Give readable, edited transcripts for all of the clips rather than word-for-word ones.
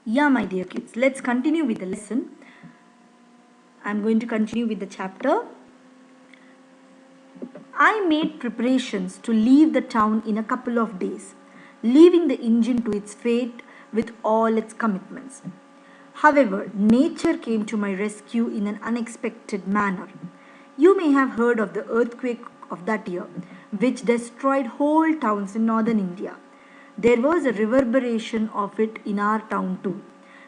Yeah, my dear kids, let's continue with the lesson. I'm going to continue with the chapter. I made preparations to leave the town in a couple of days, leaving the engine to its fate with all its commitments. However, nature came to my rescue in an unexpected manner. You may have heard of the earthquake of that year, which destroyed whole towns in northern India. There was a reverberation of it in our town too.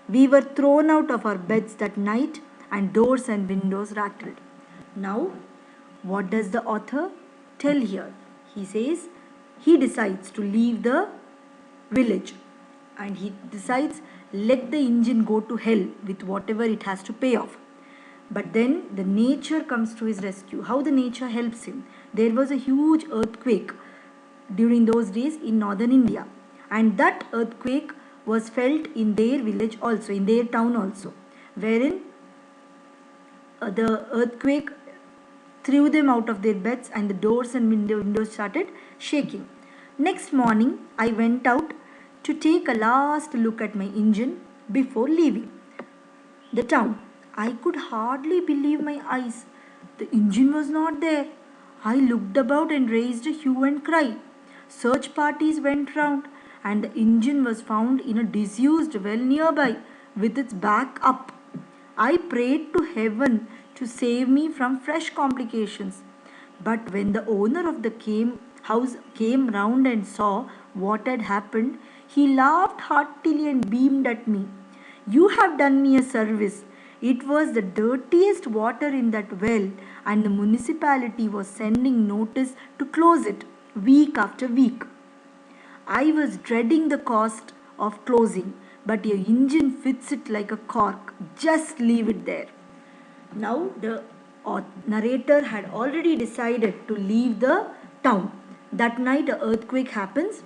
We were thrown out of our beds that night, and doors and windows rattled. Now, what does the author tell here? He says he decides to leave the village, and he decides let the engine go to hell with whatever it has to pay off. But then the nature comes to his rescue. How the nature helps him? There was a huge earthquake during those days in northern India, and that earthquake was felt in their village also, in their town also, wherein the earthquake threw them out of their beds and the doors and windows started shaking. Next morning, I went out to take a last look at my engine before leaving the town. I could hardly believe my eyes. The engine was not there. I looked about and raised a hue and cry. Search parties went round, and the engine was found in a disused well nearby with its back up. I prayed to heaven to save me from fresh complications. But when the owner of the house came round and saw what had happened, he laughed heartily and beamed at me. You have done me a service. It was the dirtiest water in that well, and the municipality was sending notice to close it week after week. I was dreading the cost of closing, but your engine fits it like a cork. Just leave it there. Now, the narrator had already decided to leave the town. That night, an earthquake happens.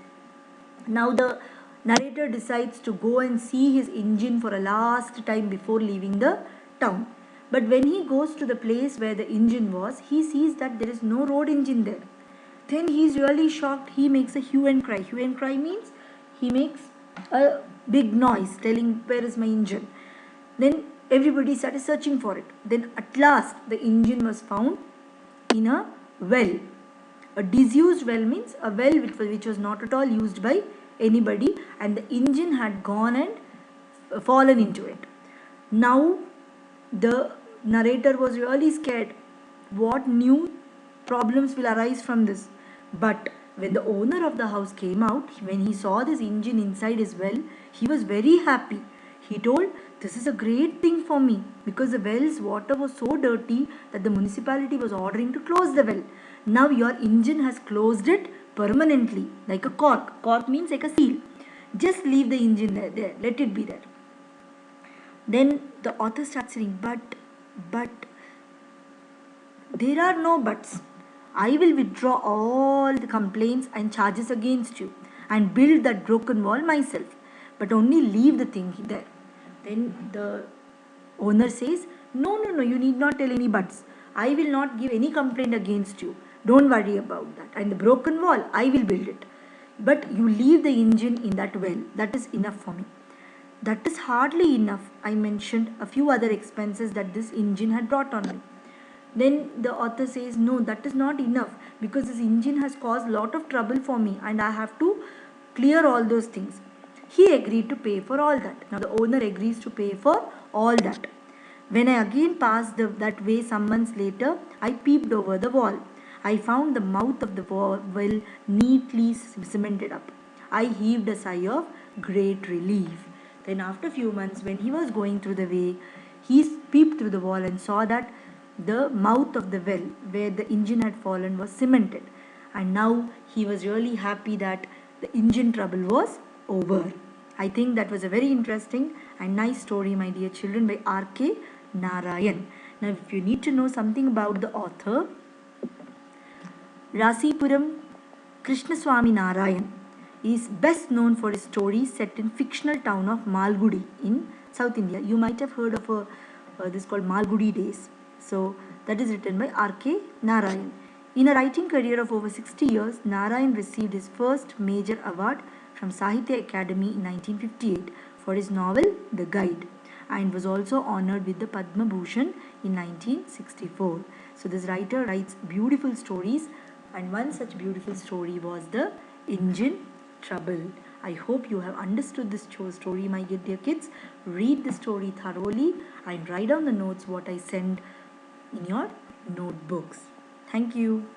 Now, the narrator decides to go and see his engine for a last time before leaving the town. But when he goes to the place where the engine was, he sees that there is no road engine there. Then he is really shocked. He makes a hue and cry. Hue and cry means he makes a big noise telling, where is my engine? Then everybody started searching for it. Then at last the engine was found in a well. A disused well means a well which was not at all used by anybody, and the engine had gone and fallen into it. Now the narrator was really scared. What new problems will arise from this? But when the owner of the house came out, when he saw this engine inside his well, he was very happy. He told, this is a great thing for me, because the well's water was so dirty that the municipality was ordering to close the well. Now your engine has closed it permanently, like a cork. Cork means like a seal. Just leave the engine there. Let it be there. Then the author starts saying, but, there are no buts. I will withdraw all the complaints and charges against you and build that broken wall myself, but only leave the thing there. Then the owner says, no, you need not tell any buts. I will not give any complaint against you. Don't worry about that. And the broken wall, I will build it. But you leave the engine in that well. That is enough for me. That is hardly enough. I mentioned a few other expenses that this engine had brought on me. Then the author says, no, that is not enough, because this engine has caused a lot of trouble for me and I have to clear all those things. He agreed to pay for all that. Now the owner agrees to pay for all that. When I again passed that way some months later, I peeped over the wall. I found the mouth of the well neatly cemented up. I heaved a sigh of great relief. Then after a few months, when he was going through the way, he peeped through the wall and saw that the mouth of the well where the engine had fallen was cemented, and now he was really happy that the engine trouble was over. I think that was a very interesting and nice story, my dear children, by R.K. Narayan. Now if you need to know something about the author, Rasipuram Krishnaswamy Narayan is best known for his stories set in fictional town of Malgudi in South India. You might have heard of this called Malgudi Days. So that is written by R.K. Narayan. In a writing career of over 60 years, Narayan received his first major award from Sahitya Academy in 1958 for his novel The Guide, and was also honored with the Padma Bhushan in 1964. So this writer writes beautiful stories, and one such beautiful story was The Engine Trouble. I hope you have understood this story, my dear kids. Read the story thoroughly and write down the notes what I send in your notebooks. Thank you.